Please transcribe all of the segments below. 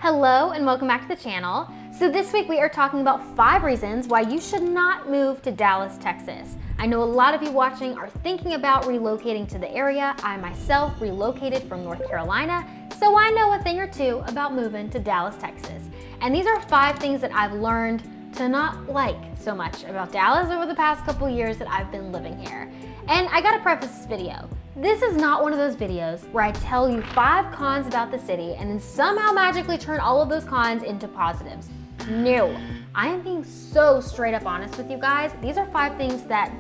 Hello and welcome back to the channel. So this week we are talking about 5 reasons why you should not move to Dallas, Texas. I know a lot of you watching are thinking about relocating to the area. I myself relocated from North Carolina, so I know a thing or two about moving to Dallas, Texas. And these are 5 things that I've learned to not like so much about Dallas over the past couple years that I've been living here. And I gotta preface this video. This is not one of those videos where I tell you 5 cons about the city and then somehow magically turn all of those cons into positives. No, I am being so straight up honest with you guys. These are 5 things that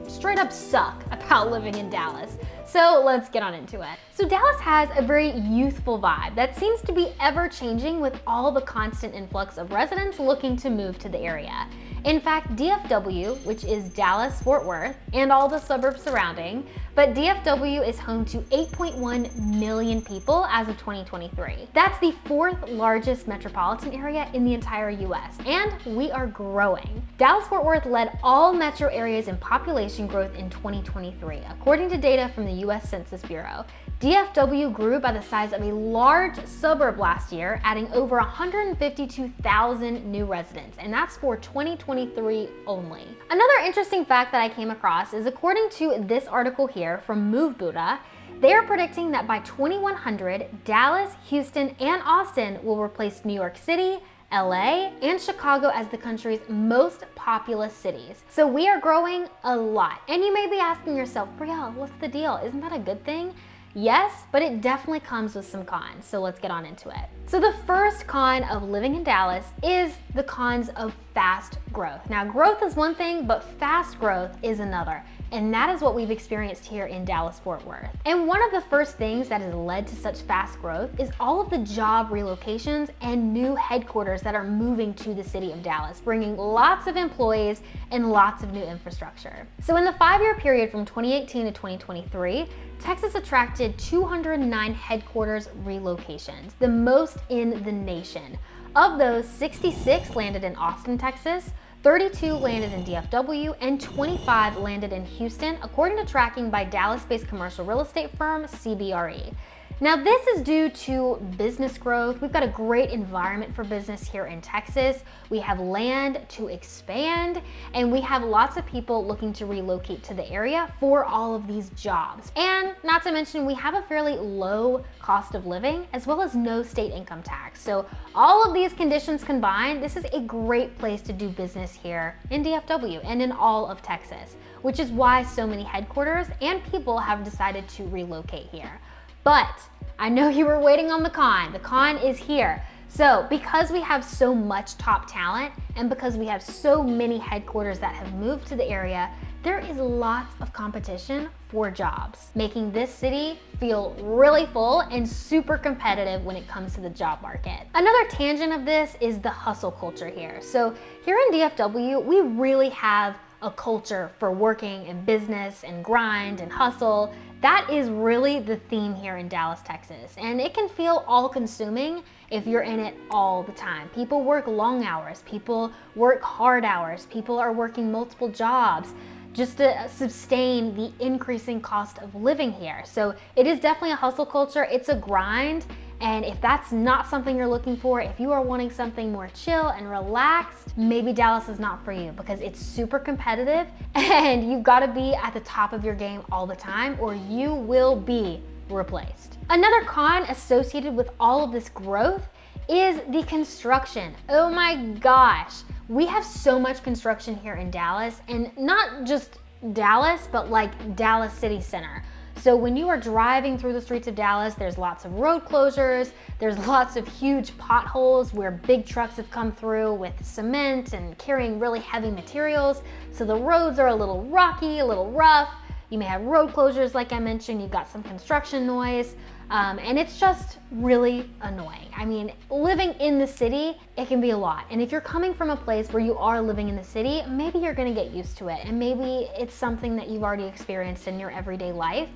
straight up suck about living in Dallas. So let's get on into it. So Dallas has a very youthful vibe that seems to be ever changing with all the constant influx of residents looking to move to the area. In fact, DFW, which is Dallas Fort Worth, and all the suburbs surrounding, but DFW is home to 8.1 million people as of 2023. That's the 4th largest metropolitan area in the entire US, and we are growing. Dallas Fort Worth led all metro areas in population growth in 2023, according to data from the US Census Bureau. DFW grew by the size of a large suburb last year, adding over 152,000 new residents, and that's for 2023 only. Another interesting fact that I came across is according to this article here from Move Buddha, they are predicting that by 2100, Dallas, Houston, and Austin will replace New York City, LA, and Chicago as the country's most populous cities. So we are growing a lot. And you may be asking yourself, Brielle, what's the deal? Isn't that a good thing? Yes, but it definitely comes with some cons, so let's get on into it. So the first con of living in Dallas is the cons of fast growth. Now, growth is one thing, but fast growth is another. And that is what we've experienced here in Dallas-Fort Worth. And one of the first things that has led to such fast growth is all of the job relocations and new headquarters that are moving to the city of Dallas, bringing lots of employees and lots of new infrastructure. So in the 5-year period from 2018 to 2023, Texas attracted 209 headquarters relocations, the most in the nation. Of those, 66 landed in Austin, Texas, 32 landed in DFW, and 25 landed in Houston, according to tracking by Dallas-based commercial real estate firm CBRE. Now, this is due to business growth. We've got a great environment for business here in Texas. We have land to expand, and we have lots of people looking to relocate to the area for all of these jobs. And not to mention, we have a fairly low cost of living as well as no state income tax. So all of these conditions combined, this is a great place to do business here in DFW and in all of Texas, which is why so many headquarters and people have decided to relocate here. But I know you were waiting on the con. The con is here. So because we have so much top talent and because we have so many headquarters that have moved to the area, there is lots of competition for jobs, making this city feel really full and super competitive when it comes to the job market. Another tangent of this is the hustle culture here. So here in DFW, we really have a culture for working in business and grind and hustle. That is really the theme here in Dallas, Texas. And it can feel all-consuming if you're in it all the time. People work long hours, people work hard hours, people are working multiple jobs just to sustain the increasing cost of living here. So it is definitely a hustle culture, it's a grind. And if that's not something you're looking for, if you are wanting something more chill and relaxed, maybe Dallas is not for you because it's super competitive and you've got to be at the top of your game all the time or you will be replaced. Another con associated with all of this growth is the construction. Oh my gosh, we have so much construction here in Dallas, and not just Dallas, but like Dallas City Center. So when you are driving through the streets of Dallas, there's lots of road closures, there's lots of huge potholes where big trucks have come through with cement and carrying really heavy materials. So the roads are a little rocky, a little rough. You may have road closures like I mentioned, you've got some construction noise, and it's just really annoying. I mean, living in the city, it can be a lot. And if you're coming from a place where you are living in the city, maybe you're gonna get used to it. And maybe it's something that you've already experienced in your everyday life.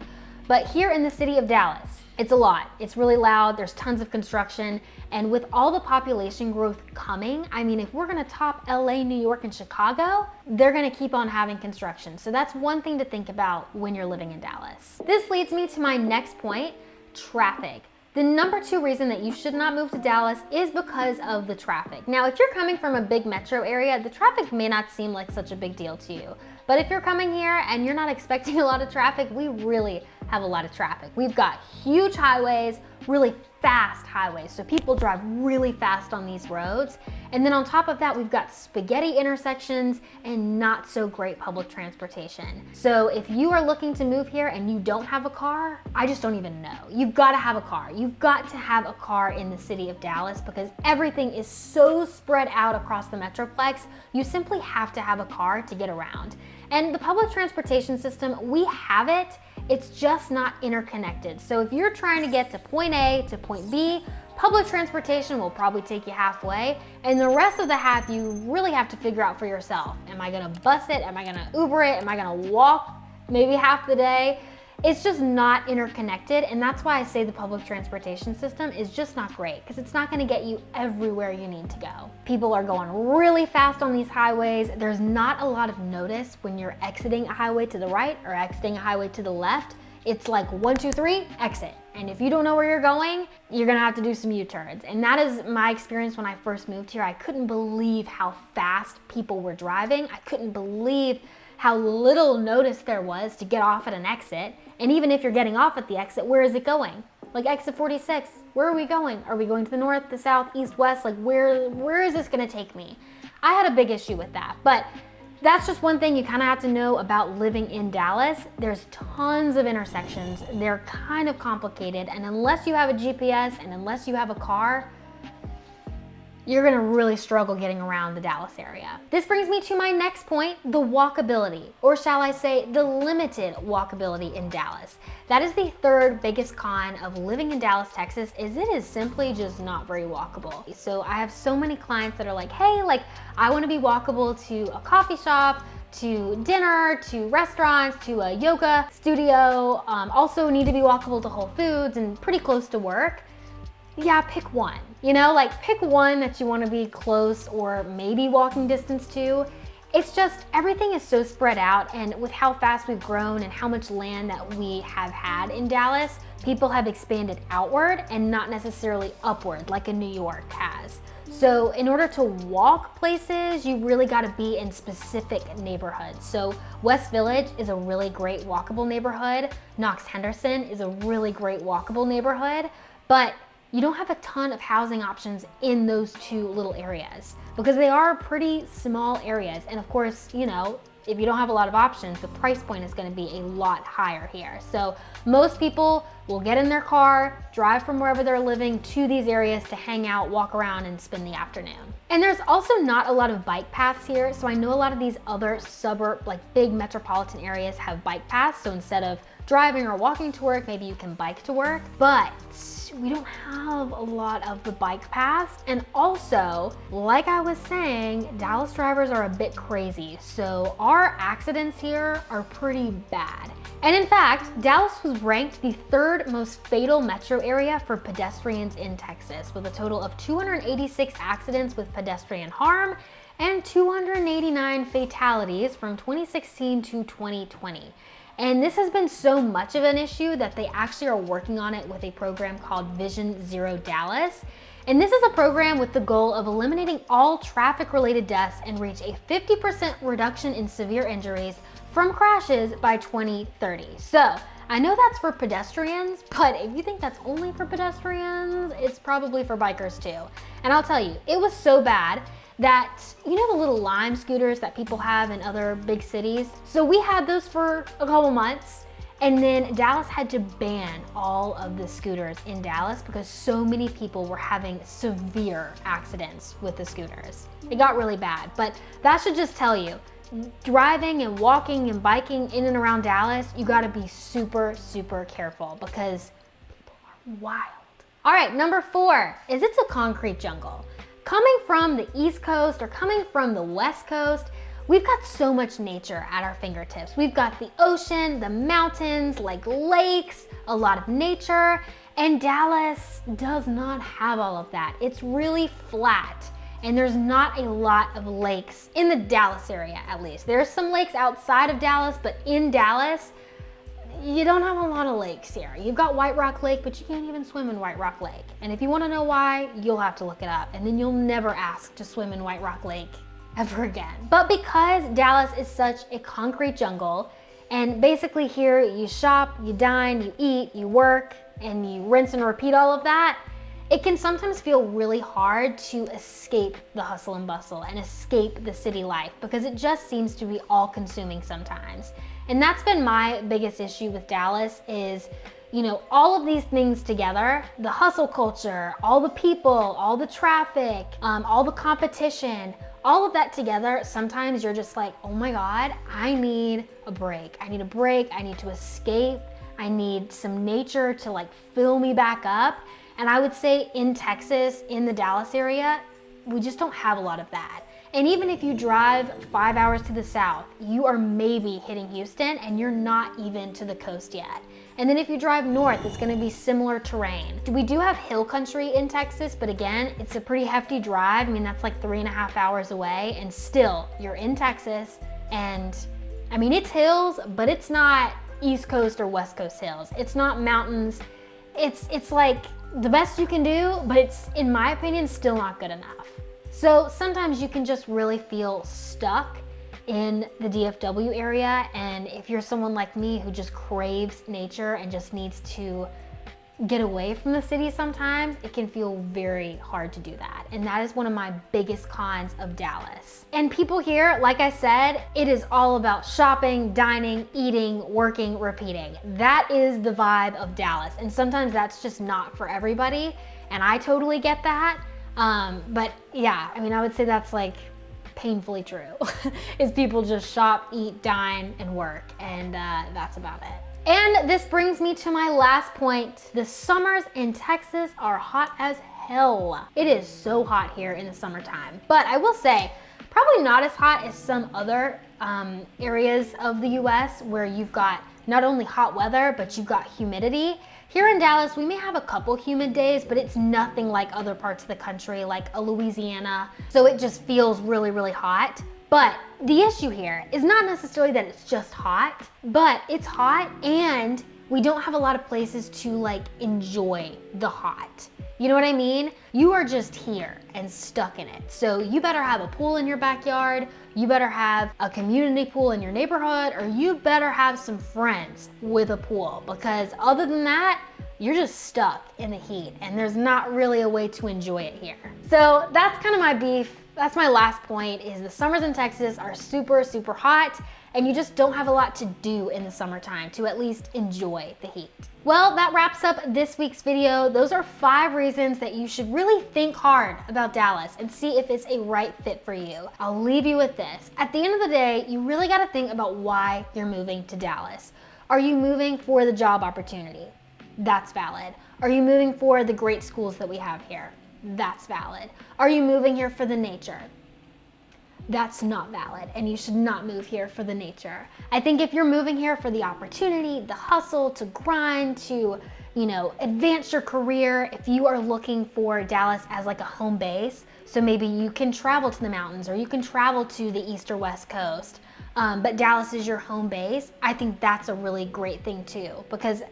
But here in the city of Dallas, it's a lot. It's really loud, there's tons of construction, and with all the population growth coming, I mean, if we're gonna top LA, New York, and Chicago, they're gonna keep on having construction. So that's one thing to think about when you're living in Dallas. This leads me to my next point, traffic. The number 2 reason that you should not move to Dallas is because of the traffic. Now, if you're coming from a big metro area, the traffic may not seem like such a big deal to you. But if you're coming here and you're not expecting a lot of traffic, we really have a lot of traffic. We've got huge highways, really fast highways. So people drive really fast on these roads. And then on top of that, we've got spaghetti intersections and not so great public transportation. So if you are looking to move here and you don't have a car, I just don't even know. You've got to have a car. You've got to have a car in the city of Dallas because everything is so spread out across the Metroplex. You simply have to have a car to get around. And the public transportation system, we have it. It's just not interconnected. So if you're trying to get to point A to point B, public transportation will probably take you halfway. And the rest of the half, you really have to figure out for yourself. Am I gonna bus it? Am I gonna Uber it? Am I gonna walk maybe half the day? It's just not interconnected. And that's why I say the public transportation system is just not great because it's not gonna get you everywhere you need to go. People are going really fast on these highways. There's not a lot of notice when you're exiting a highway to the right or exiting a highway to the left. It's like 1, 2, 3, exit. And if you don't know where you're going, you're gonna have to do some U-turns. And that is my experience when I first moved here. I couldn't believe how fast people were driving. I couldn't believe how little notice there was to get off at an exit. And even if you're getting off at the exit, where is it going? Like exit 46, where are we going? Are we going to the north, the south, east, west? Like where is this gonna take me? I had a big issue with that, but that's just one thing you kind of have to know about living in Dallas. There's tons of intersections. They're kind of complicated, and unless you have a GPS and unless you have a car, you're gonna really struggle getting around the Dallas area. This brings me to my next point, the walkability, or shall I say the limited walkability in Dallas. That is the third biggest con of living in Dallas, Texas, is it is simply just not very walkable. So I have so many clients that are like, hey, like I wanna be walkable to a coffee shop, to dinner, to restaurants, to a yoga studio, also need to be walkable to Whole Foods and pretty close to work. Yeah, pick one. You know, like pick one that you want to be close or maybe walking distance to. It's just everything is so spread out, and with how fast we've grown and how much land that we have had in Dallas, people have expanded outward and not necessarily upward like a New York has. So in order to walk places, you really got to be in specific neighborhoods. So West Village is a really great walkable neighborhood. Knox Henderson is a really great walkable neighborhood, but you don't have a ton of housing options in those two little areas because they are pretty small areas. And of course, you know, if you don't have a lot of options, the price point is going to be a lot higher here. So most people will get in their car, drive from wherever they're living to these areas to hang out, walk around, and spend the afternoon. And there's also not a lot of bike paths here. So I know a lot of these other suburb, like big metropolitan areas have bike paths. So instead of driving or walking to work, maybe you can bike to work, but we don't have a lot of the bike paths. And also, like I was saying, Dallas drivers are a bit crazy. So our accidents here are pretty bad. And in fact, Dallas was ranked the third most fatal metro area for pedestrians in Texas, with a total of 286 accidents with pedestrian harm and 289 fatalities from 2016 to 2020. And this has been so much of an issue that they actually are working on it with a program called Vision Zero Dallas. And this is a program with the goal of eliminating all traffic-related deaths and reach a 50% reduction in severe injuries from crashes by 2030. So I know that's for pedestrians, but if you think that's only for pedestrians, it's probably for bikers too. And I'll tell you, it was so bad that, you know, the little Lime scooters that people have in other big cities? So we had those for a couple months, and then Dallas had to ban all of the scooters in Dallas because so many people were having severe accidents with the scooters. It got really bad, but that should just tell you, driving and walking and biking in and around Dallas, you gotta be super, super careful because people are wild. All right, number 4 is it's a concrete jungle. Coming from the East Coast or coming from the West Coast, we've got so much nature at our fingertips. We've got the ocean, the mountains, like lakes, a lot of nature, and Dallas does not have all of that. It's really flat, and there's not a lot of lakes in the Dallas area, at least. There's some lakes outside of Dallas, but in Dallas, you don't have a lot of lakes here. You've got White Rock Lake, but you can't even swim in White Rock Lake. And if you want to know why, you'll have to look it up, and then you'll never ask to swim in White Rock Lake ever again. But because Dallas is such a concrete jungle, and basically here you shop, you dine, you eat, you work, and you rinse and repeat all of that, it can sometimes feel really hard to escape the hustle and bustle and escape the city life because it just seems to be all consuming sometimes. And that's been my biggest issue with Dallas is, you know, all of these things together, the hustle culture, all the people, all the traffic, all the competition, all of that together, sometimes you're just like, oh my God, I need a break. I need a break, I need to escape. I need some nature to like fill me back up. And I would say in Texas, in the Dallas area, we just don't have a lot of that. And even if you drive 5 hours to the south, you are maybe hitting Houston and you're not even to the coast yet. And then if you drive north, it's gonna be similar terrain. We do have hill country in Texas, but again, it's a pretty hefty drive. I mean, that's like 3.5 hours away, and still you're in Texas. And I mean, it's hills, but it's not East Coast or West Coast hills. It's not mountains. It's like the best you can do, but it's, in my opinion, still not good enough. So sometimes you can just really feel stuck in the DFW area, and if you're someone like me who just craves nature and just needs to get away from the city sometimes, it can feel very hard to do that. And that is one of my biggest cons of Dallas. And people here, like I said, it is all about shopping, dining, eating, working, repeating. That is the vibe of Dallas. And sometimes that's just not for everybody. And I totally get that. But yeah, I mean, I would say that's like painfully true is people just shop, eat, dine, and work. And that's about it. And this brings me to my last point. The summers in Texas are hot as hell. It is so hot here in the summertime. But I will say, probably not as hot as some other areas of the US where you've got not only hot weather, but you've got humidity. Here in Dallas, we may have a couple humid days, but it's nothing like other parts of the country, like a Louisiana. So it just feels really, really hot. But the issue here is not necessarily that it's just hot, but it's hot and we don't have a lot of places to like enjoy the hot. You know what I mean? You are just here and stuck in it. So you better have a pool in your backyard, you better have a community pool in your neighborhood, or you better have some friends with a pool, because other than that, you're just stuck in the heat and there's not really a way to enjoy it here. So that's kind of my beef. That's my last point, is the summers in Texas are super, super hot, and you just don't have a lot to do in the summertime to at least enjoy the heat. Well, that wraps up this week's video. Those are 5 reasons that you should really think hard about Dallas and see if it's a right fit for you. I'll leave you with this. At the end of the day, you really gotta think about why you're moving to Dallas. Are you moving for the job opportunity? That's valid. Are you moving for the great schools that we have here? That's valid. Are you moving here for the nature? That's not valid, and you should not move here for the nature. I think if you're moving here for the opportunity, the hustle, to grind, to, you know, advance your career, if you are looking for Dallas as like a home base, so maybe you can travel to the mountains or you can travel to the East or West Coast, but Dallas is your home base, I think that's a really great thing too, because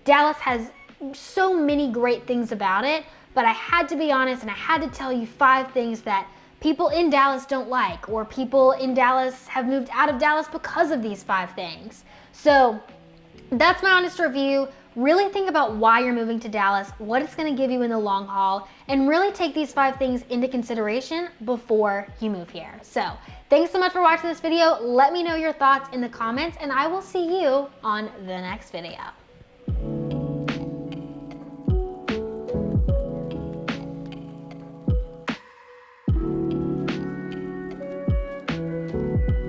Dallas has so many great things about it. But I had to be honest and I had to tell you 5 things that people in Dallas don't like, or people in Dallas have moved out of Dallas because of these 5 things. So that's my honest review. Really think about why you're moving to Dallas, what it's gonna give you in the long haul, and really take these 5 things into consideration before you move here. So thanks so much for watching this video. Let me know your thoughts in the comments, and I will see you on the next video.